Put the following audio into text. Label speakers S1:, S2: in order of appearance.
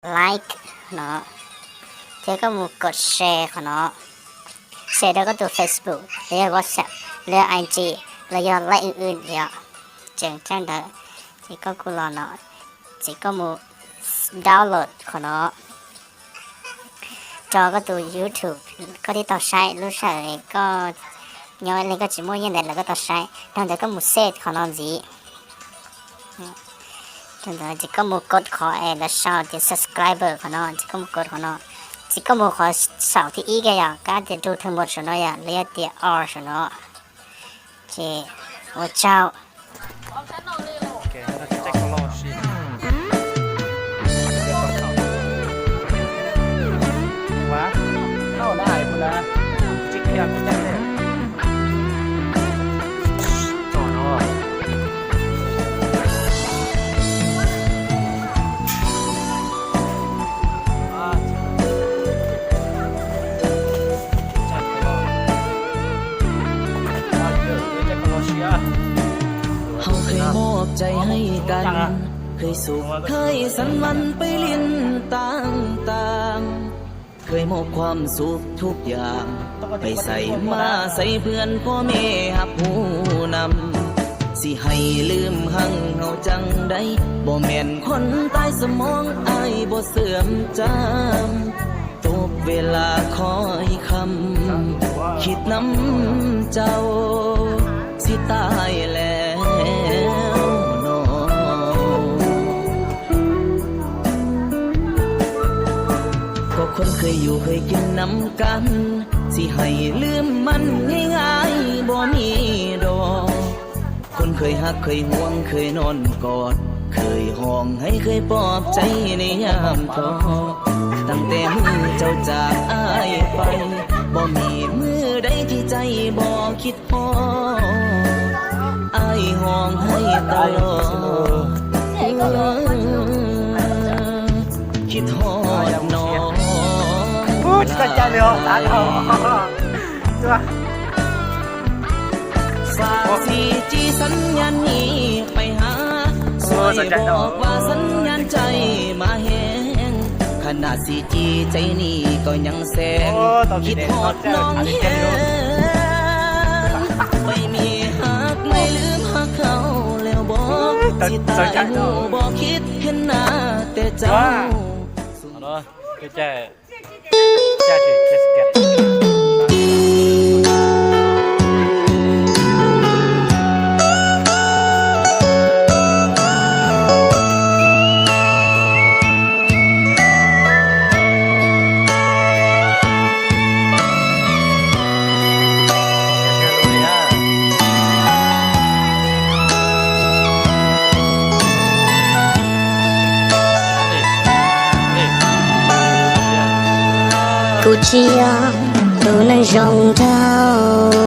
S1: ไลค์เนาะเจ๊ก็มูกดแชร์ค่ะเนาะแชร์แล้วก็ตัว Facebook หรือ WhatsApp หรือ IG หรืออะไรอื่นๆเนี่ยเจ๋งจังเลยเจ๊ก็กูรอเนาะเจ๊ก็มูดาวน์โหลดค่ะเนาะจอก็ตัว YouTube ก็ที่ต่อใช้รู้ใช้ก็ย้อนเลยก็จิมัวยังไงแล้วก็ต่อใช้ดังนั้นก็มูเซตค่ะเนาะจีดังนั้นจิก็มูกดขอแล้วชาวที่ subscriber ค่ะเนาะจิก็มูกดค่ะเนาะจิก็มูขอสาวที่อีกอย่างก็จะดูทั้งหมดค่ะเนาะอย่างเรียกที่ค่ะเนาะเจ้我操
S2: 给那个这个老师。วะเข้าได้พุ่นละจิกเกียร์พุ่นได้เลยจอดเนาะ
S3: เขาเคยมอบใจให้กัน เคยสุขเคยสันมันไปลิ้นต่างๆเคยมอบความสุขทุกอย่างไปใส่มาใส่เพื่อนพ่อแม่หับหูนำสิให้ลืมหังเฮาจังได้บ่แม่นคนตายสมองอายบ่เสื่อมจำตกเวลาคอยคำคิดน้ำเจ้าสิตายแล้วน้อก็คนเคยอยู่เคยกินน้ำกันสิให้ลืมมันง่ายๆบ่มีดอกคนเคยฮักเคยห่วงเคยนอนกอดเคยห้องให้เคยปลอบใจในยามท้อตั้งแต่มือเจ้าจากอ้ายไปบ่มีมือใดที่ใจบ่คิดพออ้ายห้องให้ตลอดคิดฮอดน้อง
S2: พูดกันจังเลยตาทองใช่ปะ
S3: ฝากสีจีสัญญาณนี้ไปหาสวยบอกว่าสัญญาณใจมาแหงขนาดสีจีใจนี่ก็ยังแสงคิดฮอดน้องแหงไม่มีหักไม่ลืมหักเขาแล้วบอกสิตายหูบอกคิดเห็นหน้าแต่เจ้า
S2: 好了，就再下去，just get。Cô
S1: chia tôi nơi rộng thao